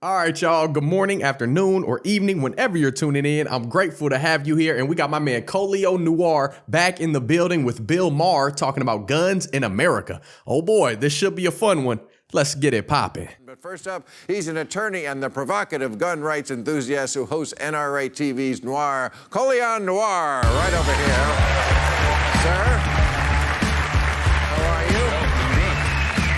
All right, y'all. Good morning, afternoon, or evening, whenever you're tuning in. I'm grateful to have you here. And we got my man Colion Noir back in the building with Maher talking about guns in America. Oh boy, this should be a fun one. Let's get it popping. But first up, he's an attorney and the provocative gun rights enthusiast who hosts NRA TV's Noir, Colion Noir, right over here. Sir, how are you?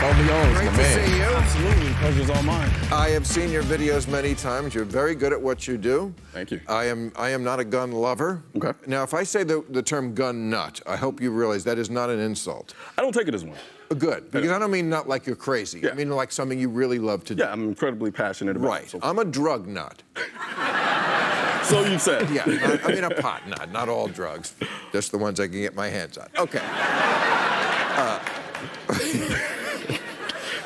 Colion's Great my to man. see you. Absolutely, pleasure's all mine. I have seen your videos many times. You're very good at what you do. Thank you. I am not a gun lover. Okay. Now, if I say the term gun nut, I hope you realize that is not an insult. I don't take it as one. Good, because I don't mean nut like you're crazy. Yeah. I mean like something you really love to do. Yeah, I'm incredibly passionate about Right. it. So, I'm a drug nut. so you said. Yeah, I mean a pot nut, not all drugs, just the ones I can get my hands on. Okay.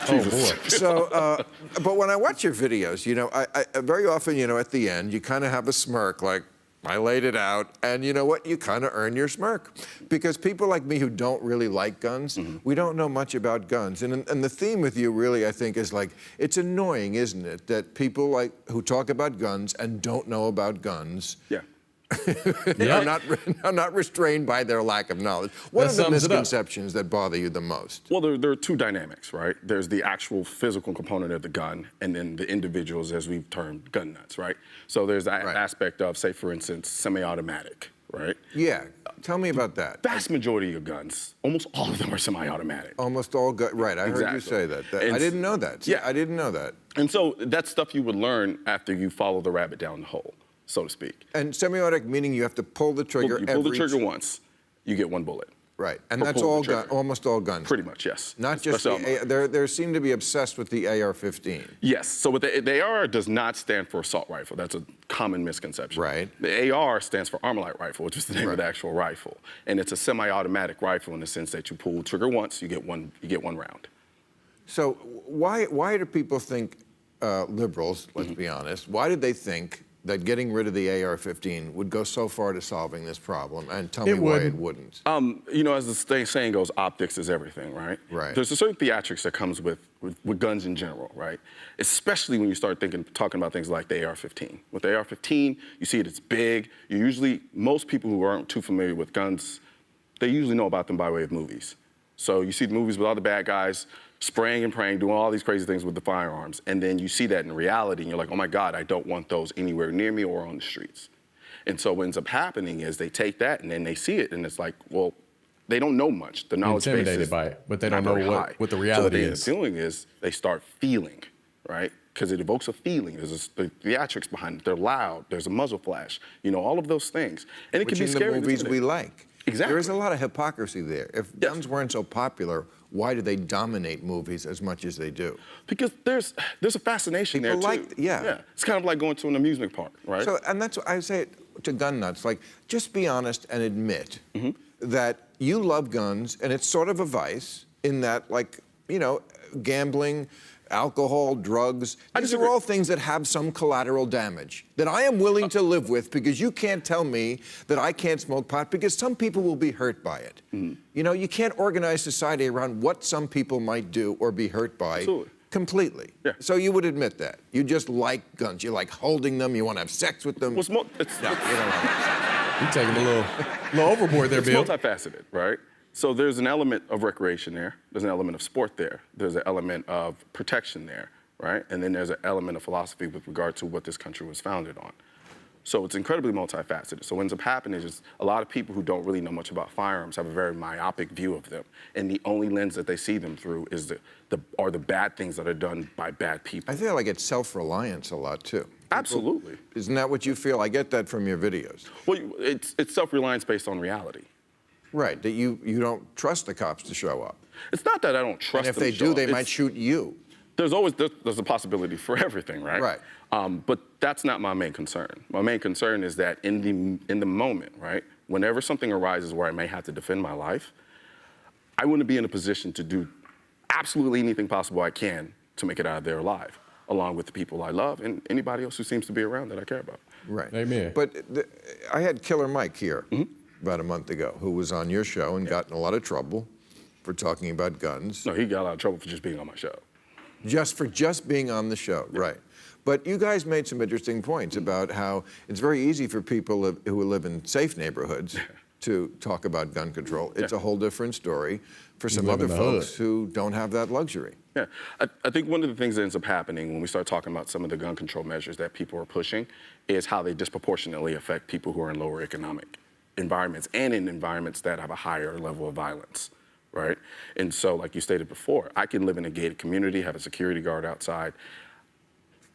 Oh boy. So, but when I watch your videos, you know, I very often, you know, at the end, you kind of have a smirk, like, I laid it out, and you know what? You kind of earn your smirk. Because people like me who don't really like guns, we don't know much about guns. And the theme with you really, I think, is like, it's annoying, isn't it, that people like who talk about guns and don't know about guns Yeah. are not restrained by their lack of knowledge. What That are the sums it up. misconceptions that bother you the most? Well, there are two dynamics, right? There's the actual physical component of the gun, and then the individuals, as we've termed, gun nuts, right? So there's that Right. aspect of, say, for instance, semi-automatic, right? Yeah, tell me about that. Vast majority of guns, almost all of them are semi-automatic. Almost all right, I heard you Exactly. say that. I It's- didn't know that. Yeah. I didn't know that. And so that's stuff you would learn after you follow the rabbit down the hole, so to speak. And semi-automatic meaning you have to pull the trigger You pull the every... trigger once, you get one bullet. Right, and Or that's pull the all trigger. almost all guns. Pretty much, yes. Not just the Especially they seem to be obsessed with the AR-15. Yes. So what the AR does not stand for assault rifle. That's a common misconception. Right. The AR stands for armor light rifle, which is the name Right. of the actual rifle, and it's a semi-automatic rifle in the sense that you pull trigger once, you get one round. So why do people think, liberals, let's Mm-hmm. be honest, why did they think that getting rid of the AR-15 would go so far to solving this problem? And tell me why it wouldn't. You know, as the saying goes, optics is everything, right? Right. There's a certain theatrics that comes with guns in general, right? Especially when you start talking about things like the AR-15. With the AR-15, you see it's big. Most people who aren't too familiar with guns, they usually know about them by way of movies. So you see the movies with all the bad guys spraying and praying, doing all these crazy things with the firearms, and then you see that in reality, and you're like, oh my God, I don't want those anywhere near me or on the streets. And so what ends up happening is they take that and then they see it, and it's like, well, they don't know much. The knowledge base Intimidated is by it, but they not don't know very high. what the So reality what they end is. up doing is they start feeling, right? Because it evokes a feeling. There's the theatrics behind it. They're loud. There's a muzzle flash. You know, all of those things. And it Which can be in scary. the movies we like. Exactly. There is a lot of hypocrisy there. If guns weren't so popular, why do they dominate movies as much as they do? Because there's a fascination People there, too. like- yeah. It's kind of like going to an amusement park, right? So, and that's what I say to gun nuts, like, just be honest and admit that you love guns, and it's sort of a vice in that, like, you know, gambling, alcohol, drugs, these are all things that have some collateral damage that I am willing to live with, because you can't tell me that I can't smoke pot, because some people will be hurt by it. You know, you can't organize society around what some people might do or be hurt by. Absolutely. Completely. Yeah. So you would admit that. You just like guns. You like holding them. You want to have sex with them. No, you don't You're taking a little overboard there, It's Bill. multifaceted, right? So there's an element of recreation there. There's an element of sport there. There's an element of protection there, right? And then there's an element of philosophy with regard to what this country was founded on. So it's incredibly multifaceted. So what ends up happening is just a lot of people who don't really know much about firearms have a very myopic view of them. And the only lens that they see them through is the bad things that are done by bad people. I feel like it's self-reliance a lot, too. Absolutely. Isn't that what you feel? I get that from your videos. Well, it's self-reliance based on reality. Right, that you don't trust the cops to show up. It's not that I don't trust And if them they to show do, up. they might shoot you. There's a possibility for everything, right? Right. But that's not my main concern. My main concern is that in the moment, right, whenever something arises where I may have to defend my life, I want to be in a position to do absolutely anything possible I can to make it out of there alive, along with the people I love and anybody else who seems to be around that I care about. Right. Amen. But I had Killer Mike here about a month ago, who was on your show and got in a lot of trouble for talking about guns. No, he got a lot of trouble for just being on my show. Just being on the show, right. But you guys made some interesting points about how it's very easy for people who live in safe neighborhoods to talk about gun control. It's a whole different story for some other folks who don't have that luxury. Yeah, I think one of the things that ends up happening when we start talking about some of the gun control measures that people are pushing is how they disproportionately affect people who are in lower economic environments and in environments that have a higher level of violence, right? And so, like you stated before, I can live in a gated community, have a security guard outside.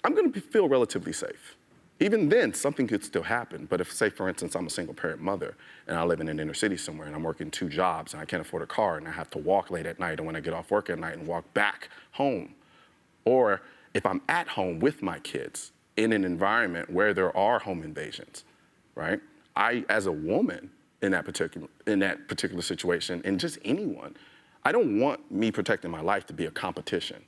I'm going to feel relatively safe. Even then, something could still happen. But if, say, for instance, I'm a single-parent mother and I live in an inner city somewhere and I'm working 2 jobs and I can't afford a car and I have to walk late at night and when I get off work at night and walk back home, or if I'm at home with my kids in an environment where there are home invasions, right? I, as a woman in that particular situation, and just anyone, I don't want me protecting my life to be a competition.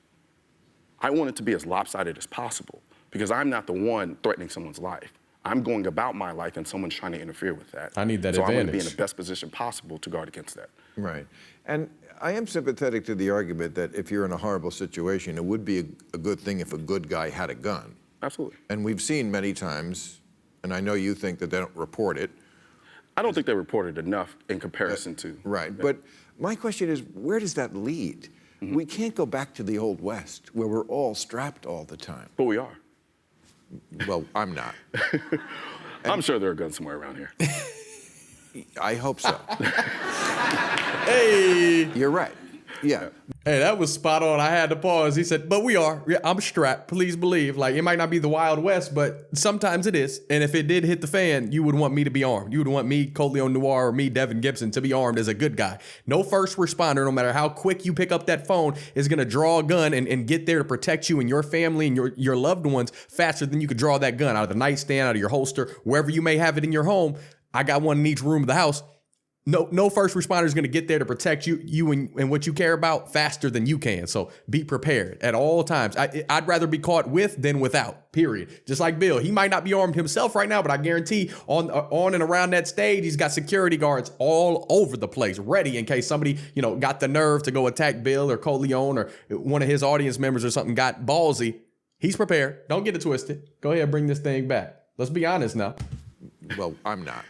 I want it to be as lopsided as possible because I'm not the one threatening someone's life. I'm going about my life and someone's trying to interfere with that. I need that so advantage. I want to be in the best position possible to guard against that. Right. And I am sympathetic to the argument that if you're in a horrible situation, it would be a good thing if a good guy had a gun. Absolutely. And we've seen many times, and I know you think that they don't report it. I don't think they reported enough in comparison to. Right. But my question is, where does that lead? We can't go back to the Old West where we're all strapped all the time. But we are. Well, I'm not. I'm sure there are guns somewhere around here. I hope so. Hey. You're right. Yeah. Hey, that was spot on. I had to pause. He said, but we are. Yeah, I'm strapped. Please believe. Like, it might not be the Wild West, but sometimes it is. And if it did hit the fan, you would want me to be armed. You would want me, Colion Noir, or me, Devin Gibson, to be armed as a good guy. No first responder, no matter how quick you pick up that phone, is going to draw a gun and get there to protect you and your family and your loved ones faster than you could draw that gun out of the nightstand, out of your holster, wherever you may have it in your home. I got one in each room of the house. No first responder is going to get there to protect you and what you care about faster than you can. So be prepared at all times. I'd rather be caught with than without, period. Just like Bill. He might not be armed himself right now, but I guarantee on and around that stage, he's got security guards all over the place, ready in case somebody, got the nerve to go attack Bill or Colion or one of his audience members or something got ballsy. He's prepared. Don't get it twisted. Go ahead and bring this thing back. Let's be honest now. Well, I'm not.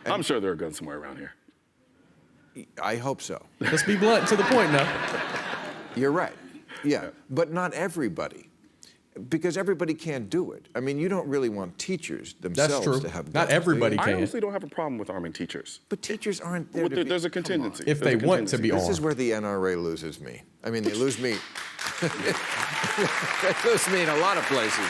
I'm sure there are guns somewhere around here. I hope so. Let's be blunt to the point now. You're right. Yeah. But not everybody. Because everybody can't do it. I mean, you don't really want teachers themselves to have guns. Not everybody I can. honestly don't have a problem with arming teachers. But teachers aren't there to be, There's a contingency. If they want to be armed. This is where the NRA loses me. I mean, they lose me. They lose me in a lot of places.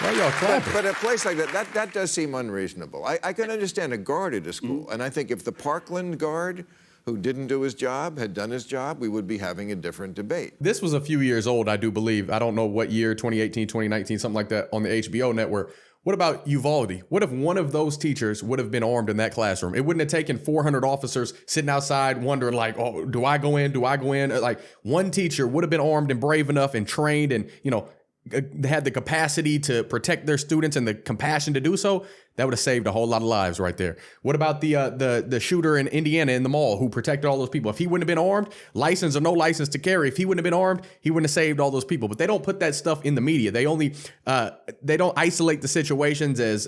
Why y'all clapping? But a place like that does seem unreasonable. I can understand a guard at a school. And I think if the Parkland guard who didn't do his job had done his job, we would be having a different debate. This was a few years old, I do believe. I don't know what year, 2018, 2019, something like that on the HBO network. What about Uvalde? What if one of those teachers would have been armed in that classroom? It wouldn't have taken 400 officers sitting outside wondering like, oh, do I go in? Do I go in? Like one teacher would have been armed and brave enough and trained and, they had the capacity to protect their students and the compassion to do so. That would have saved a whole lot of lives right there. What about the shooter in Indiana in the mall who protected all those people? If he wouldn't have been armed, license or no license to carry, if he wouldn't have been armed, he wouldn't have saved all those people. But they don't put that stuff in the media. They only they don't isolate the situations as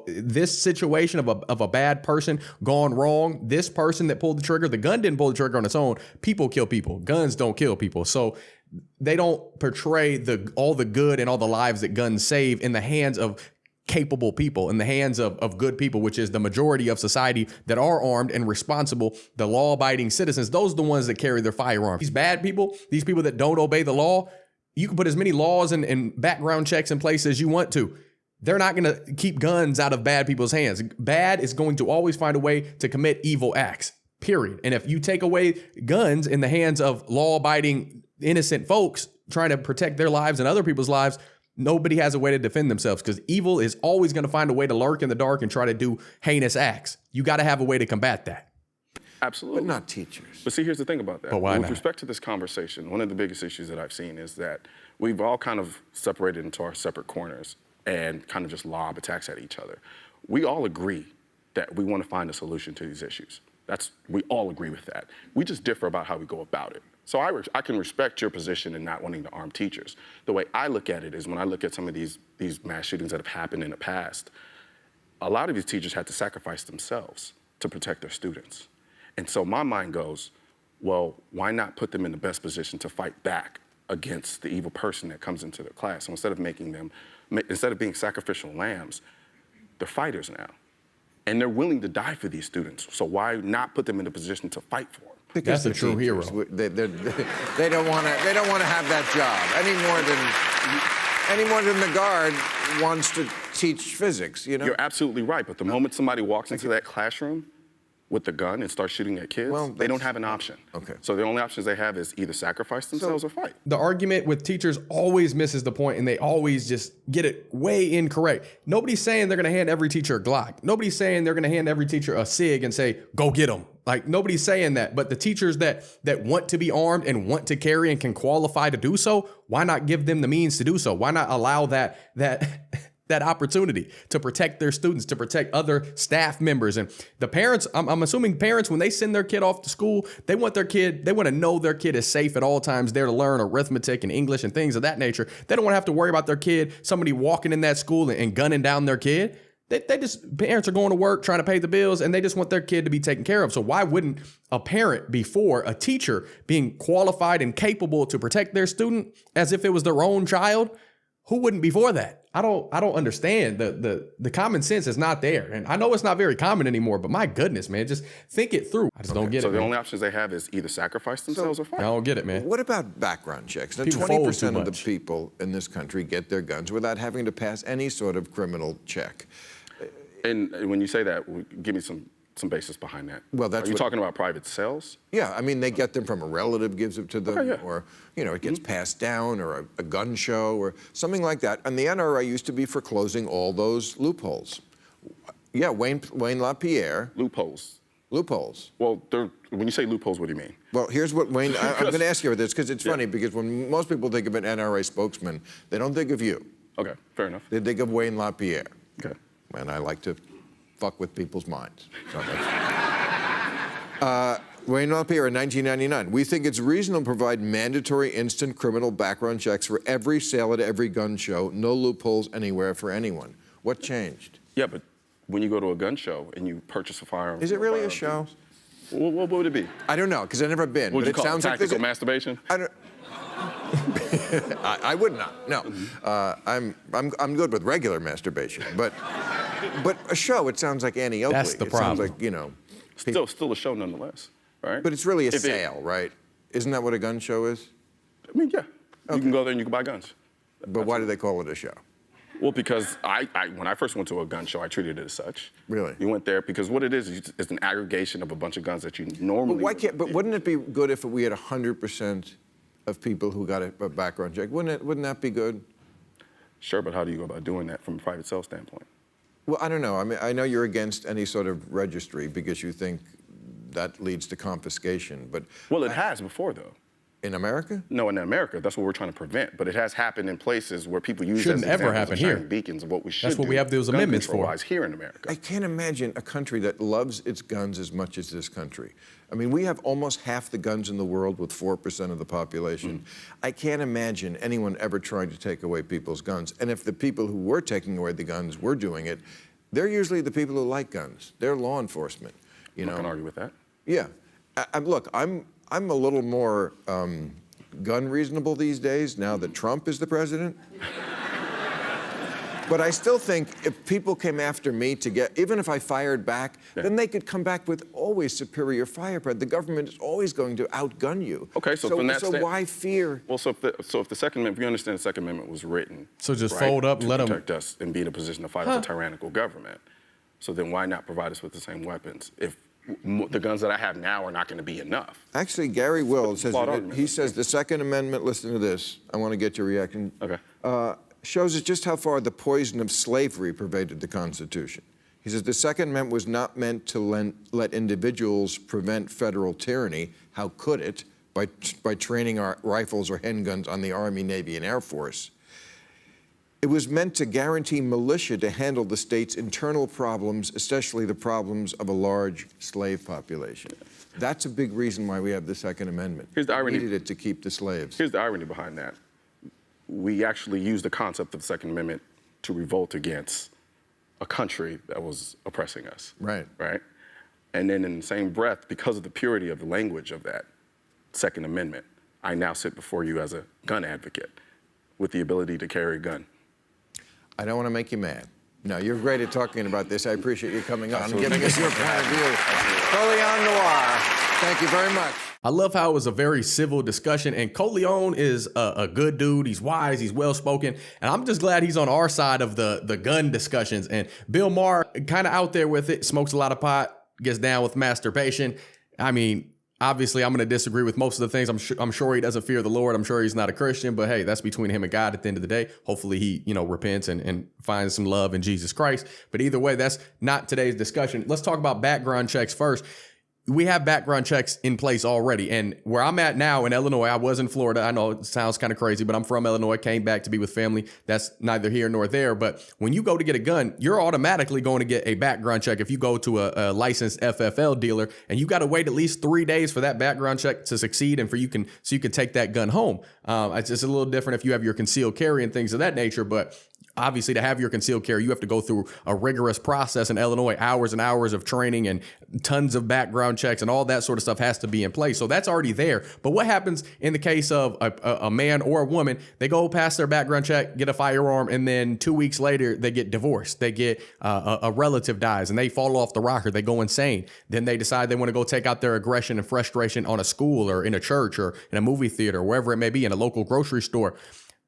this situation of a bad person gone wrong. This person that pulled the trigger, the gun didn't pull the trigger on its own. People kill people. Guns don't kill people. So they don't portray all the good and all the lives that guns save in the hands of capable people, in the hands of good people, which is the majority of society that are armed and responsible, the law-abiding citizens. Those are the ones that carry their firearms. These bad people, these people that don't obey the law, you can put as many laws and background checks in place as you want to. They're not going to keep guns out of bad people's hands. Bad is going to always find a way to commit evil acts, period. And if you take away guns in the hands of law-abiding innocent folks trying to protect their lives and other people's lives, nobody has a way to defend themselves because evil is always going to find a way to lurk in the dark and try to do heinous acts. You got to have a way to combat that. Absolutely. But not teachers. But see, here's the thing about that. But why With not? respect to this conversation, one of the biggest issues that I've seen is that we've all kind of separated into our separate corners and kind of just lob attacks at each other. We all agree that we want to find a solution to these issues. We all agree with that. We just differ about how we go about it. So I can respect your position in not wanting to arm teachers. The way I look at it is when I look at some of these mass shootings that have happened in the past, a lot of these teachers had to sacrifice themselves to protect their students. And so my mind goes, well, why not put them in the best position to fight back against the evil person that comes into their class? So instead of being sacrificial lambs, they're fighters now. And they're willing to die for these students. So why not put them in a position to fight for them? Because that's a true hero. They don't want to have that job any more than the guard wants to teach physics. You know. You're absolutely right. But the moment somebody walks into that classroom with the gun and starts shooting at kids, they don't have an option. Okay. So the only options they have is either sacrifice themselves or fight. The argument with teachers always misses the point, and they always just get it way incorrect. Nobody's saying they're going to hand every teacher a Glock. Nobody's saying they're going to hand every teacher a SIG and say, go get them. Like, nobody's saying that. But the teachers that want to be armed and want to carry and can qualify to do so, why not give them the means to do so? Why not allow that opportunity to protect their students, to protect other staff members? And the parents, I'm assuming parents, when they send their kid off to school, they want to know their kid is safe at all times, there to learn arithmetic and English and things of that nature. They don't want to have to worry about their kid, somebody walking in that school and gunning down their kid. Parents are going to work, trying to pay the bills, and they just want their kid to be taken care of. So why wouldn't a parent be for a teacher being qualified and capable to protect their student as if it was their own child? Who wouldn't be for that? I don't understand. The common sense is not there. And I know it's not very common anymore, but my goodness, man, just think it through. I just don't get it. So the man. only options they have is either sacrifice themselves or fight. I don't get it, man. What about background checks? Now, People fold 20% too of the much. people in this country get their guns without having to pass any sort of criminal check. And when you say that, give me some basis behind that. Well, that's Are you what- talking about private sales? Yeah, I mean, they get them from a relative gives it to them, Okay, yeah. or, it gets passed down, or a gun show, or something like that. And the NRA used to be for closing all those loopholes. Yeah, Wayne LaPierre. Loopholes. Well, when you say loopholes, what do you mean? Well, here's what Wayne, I'm going to ask you about this, because it's funny, because when most people think of an NRA spokesman, they don't think of you. Okay, fair enough. They think of Wayne LaPierre. Okay. And I like to fuck with people's minds. So Wayne LaPierre in 1999. We think it's reasonable to provide mandatory instant criminal background checks for every sale at every gun show. No loopholes anywhere for anyone. What changed? Yeah, but when you go to a gun show and you purchase a firearm... Is it really a show? What would it be? I don't know, because I've never been. Would but you it call it sounds like tactical masturbation? I don't. I would not. No, I'm good with regular masturbation, but a show. It sounds like Annie Oakley. That's the It sounds problem. like Still a show nonetheless, right? But it's really a sale, right? Isn't that what a gun show is? I mean, yeah. Okay. You can go there and you can buy guns. But why do they call it a show? Well, because when I first went to a gun show, I treated it as such. Really? You went there because what it is it's an aggregation of a bunch of guns that you normally... But why can't? But wouldn't it be good if we had 100% of people who got a background check? Wouldn't that be good? Sure, but how do you go about doing that from a private sales standpoint? Well, I don't know. I mean, I know you're against any sort of registry because you think that leads to confiscation, but... Well, it has before, though. In America? No, in America, that's what we're trying to prevent. But it has happened in places where people use Shouldn't it as ever examples happen of here. shining beacons of what we should That's what do we have those gun amendments for. control-wise here in America. I can't imagine a country that loves its guns as much as this country. I mean, we have almost half the guns in the world with 4% of the population. I can't imagine anyone ever trying to take away people's guns. And if the people who were taking away the guns were doing it, they're usually the people who like guns. They're law enforcement. You know? I can argue with that. Yeah. Look, I'm a little more gun reasonable these days now that Trump is the president. But I still think if people came after me even if I fired back, then they could come back with always superior firepower. The government is always going to outgun you. Okay, so from that why fear? Well, so if the Second Amendment, if you understand the Second Amendment was written... So just fold up, to let 'em- protect us and be in a position to fight off a tyrannical government. So then why not provide us with the same weapons if the guns that I have now are not going to be enough? Actually, Gary Will says, Flawed argument. he says the Second Amendment, listen to this, I want to get your reaction. Okay. Shows us just how far the poison of slavery pervaded the Constitution. He says the Second Amendment was not meant to let individuals prevent federal tyranny. How could it? By training our rifles or handguns on the Army, Navy, and Air Force. It was meant to guarantee militia to handle the state's internal problems, especially the problems of a large slave population. That's a big reason why we have the Second Amendment. Here's the irony. We needed it to keep the slaves. Here's the irony behind that. We actually used the concept of the Second Amendment to revolt against a country that was oppressing us. Right. Right? And then in the same breath, because of the purity of the language of that Second Amendment, I now sit before you as a gun advocate with the ability to carry a gun. I don't want to make you mad. No, you're great at talking about this. I appreciate you coming on and Absolutely. giving us your point of view. Colion Noir, thank you very much. I love how it was a very civil discussion, and Colion is a good dude. He's wise, he's well-spoken, and I'm just glad he's on our side of the gun discussions. And Bill Maher, kind of out there with it, smokes a lot of pot, gets down with masturbation. I mean, obviously, I'm going to disagree with most of the things. I'm sure he doesn't fear the Lord. I'm sure he's not a Christian, but hey, that's between him and God at the end of the day. Hopefully he, repents and finds some love in Jesus Christ. But either way, that's not today's discussion. Let's talk about background checks first. We have background checks in place already. And where I'm at now in Illinois, I was in Florida. I know it sounds kind of crazy, but I'm from Illinois, came back to be with family. That's neither here nor there. But when you go to get a gun, you're automatically going to get a background check if you go to a licensed FFL dealer, and you got to wait at least 3 days for that background check to succeed and so you can take that gun home. It's just a little different if you have your concealed carry and things of that nature, but obviously, to have your concealed carry, you have to go through a rigorous process in Illinois, hours and hours of training and tons of background checks and all that sort of stuff has to be in place. So that's already there. But what happens in the case of a man or a woman? They go past their background check, get a firearm, and then 2 weeks later, they get divorced. They get a relative dies and they fall off the rocker. They go insane. Then they decide they want to go take out their aggression and frustration on a school or in a church or in a movie theater, wherever it may be, in a local grocery store.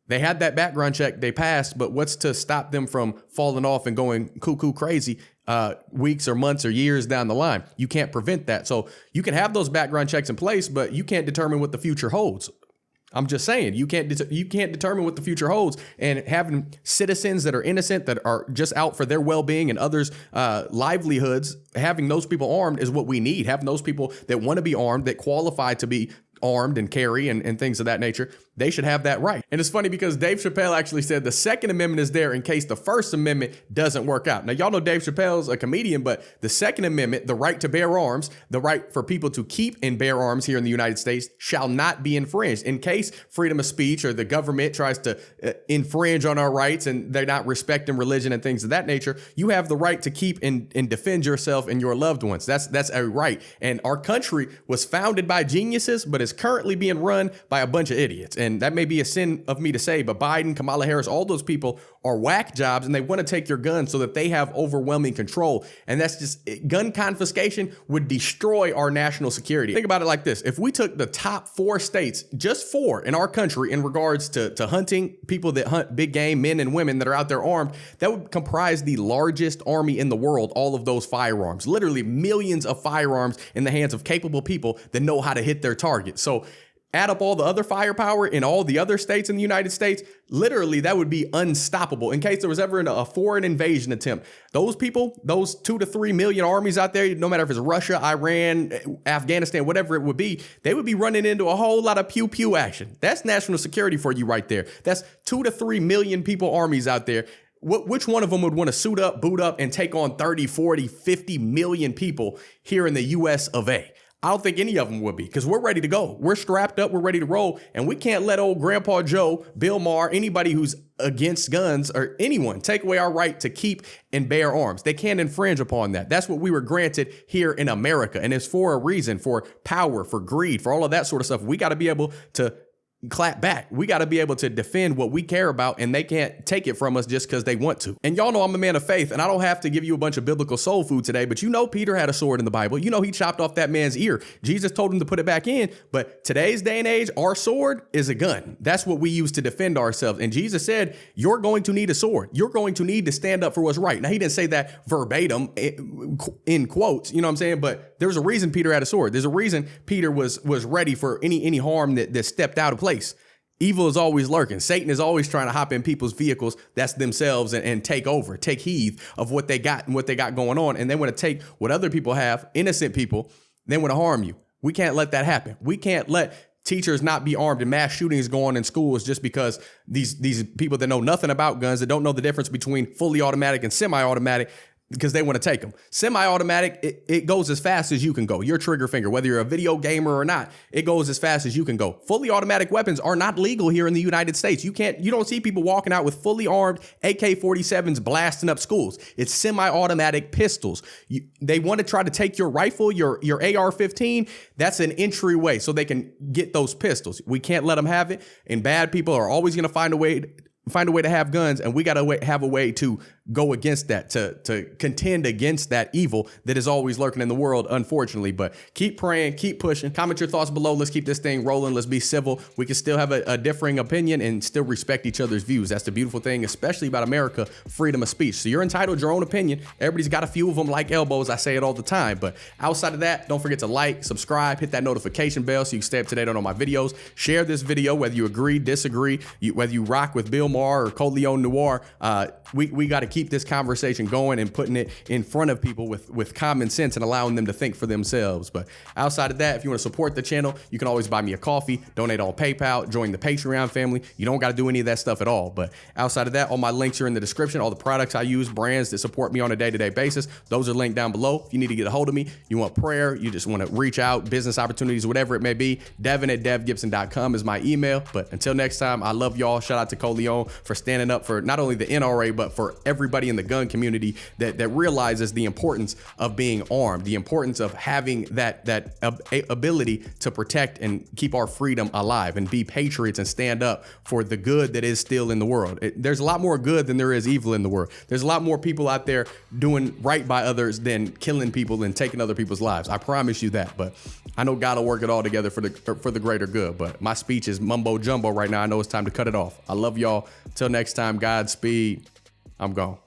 They had that background check, they passed, but what's to stop them from falling off and going cuckoo crazy weeks or months or years down the line? You can't prevent that. So you can have those background checks in place, but you can't determine what the future holds. I'm just saying, you can't determine what the future holds, and having citizens that are innocent, that are just out for their well-being and others' livelihoods, having those people armed is what we need. Having those people that want to be armed, that qualify to be armed and carry and things of that nature, they should have that right. And it's funny because Dave Chappelle actually said the Second Amendment is there in case the First Amendment doesn't work out. Now, y'all know Dave Chappelle's a comedian, but the Second Amendment, the right to bear arms, the right for people to keep and bear arms here in the United States, shall not be infringed. In case freedom of speech or the government tries to infringe on our rights and they're not respecting religion and things of that nature, you have the right to keep and defend yourself and your loved ones. That's a right. And our country was founded by geniuses, but is currently being run by a bunch of idiots. And that may be a sin of me to say, but Biden, Kamala Harris, all those people are whack jobs, and they want to take your gun so that they have overwhelming control. And that's just, gun confiscation would destroy our national security. Think about it like this. If we took the top 4 states, just 4 in our country in regards to hunting, people that hunt big game, men and women that are out there armed, that would comprise the largest army in the world, all of those firearms, literally millions of firearms in the hands of capable people that know how to hit their target. So add up all the other firepower in all the other states in the United States, literally that would be unstoppable. In case there was ever a foreign invasion attempt, those people, those 2 to 3 million armies out there, no matter if it's Russia, Iran, Afghanistan, whatever it would be, they would be running into a whole lot of pew pew action. That's national security for you right there. That's 2 to 3 million people armies out there. Which one of them would want to suit up, boot up, and take on 30, 40, 50 million people here in the US of A? I don't think any of them would be, because we're ready to go. We're strapped up, we're ready to roll, and we can't let old Grandpa Joe, Bill Maher, anybody who's against guns or anyone take away our right to keep and bear arms. They can't infringe upon that. That's what we were granted here in America, and it's for a reason, for power, for greed, for all of that sort of stuff. We got to be able to clap back. We got to be able to defend what we care about, and they can't take it from us just because they want to. And y'all know I'm a man of faith, and I don't have to give you a bunch of biblical soul food today, but you know Peter had a sword in the Bible. You know he chopped off that man's ear. Jesus told him to put it back in, but today's day and age, our sword is a gun. That's what we use to defend ourselves. And Jesus said, you're going to need a sword. You're going to need to stand up for what's right. Now, he didn't say that verbatim in quotes, you know what I'm saying? But there's a reason Peter had a sword. There's a reason Peter was ready for any harm that stepped out of place. Evil is always lurking. Satan is always trying to hop in people's vehicles, that's themselves, and take over, take heed of what they got and what they got going on. And they want to take what other people have, innocent people, they want to harm you. We can't let that happen. We can't let teachers not be armed and mass shootings go on in schools just because these people that know nothing about guns, that don't know the difference between fully automatic and semi-automatic, because they want to take them. Semi-automatic, it goes as fast as you can go. Your trigger finger, whether you're a video gamer or not, it goes as fast as you can go. Fully automatic weapons are not legal here in the United States. You don't see people walking out with fully armed AK-47s blasting up schools. It's semi-automatic pistols. They want to try to take your rifle, your AR-15. That's an entryway so they can get those pistols. We can't let them have it. And bad people are always going to find a way to have guns, and we got to have a way to go against that, to contend against that evil that is always lurking in the world, unfortunately. But keep praying, keep pushing. Comment your thoughts below. Let's keep this thing rolling. Let's be civil. We can still have a differing opinion and still respect each other's views. That's the beautiful thing, especially about America, freedom of speech. So you're entitled to your own opinion. Everybody's got a few of them like elbows. I say it all the time. But outside of that, don't forget to like, subscribe, hit that notification bell so you can stay up to date on all my videos. Share this video, whether you agree, disagree, whether you rock with Bill Maher or Colion Noir. We got to keep this conversation going and putting it in front of people with common sense and allowing them to think for themselves. But outside of that, if you want to support the channel, you can always buy me a coffee, donate on PayPal, join the Patreon family. You don't got to do any of that stuff at all. But outside of that, all my links are in the description. All the products I use, brands that support me on a day-to-day basis, those are linked down below. If you need to get a hold of me, you want prayer, you just want to reach out, business opportunities, whatever it may be, Devin at dgibson.com is my email. But until next time, I love y'all. Shout out to Colion for standing up for not only the NRA, but for everybody in the gun community that realizes the importance of being armed, the importance of having that ability to protect and keep our freedom alive and be patriots and stand up for the good that is still in the world. There's a lot more good than there is evil in the world. There's a lot more people out there doing right by others than killing people and taking other people's lives. I promise you that. But I know God will work it all together for the greater good. But my speech is mumbo jumbo right now. I know it's time to cut it off. I love y'all. Till next time, Godspeed. I'm gone.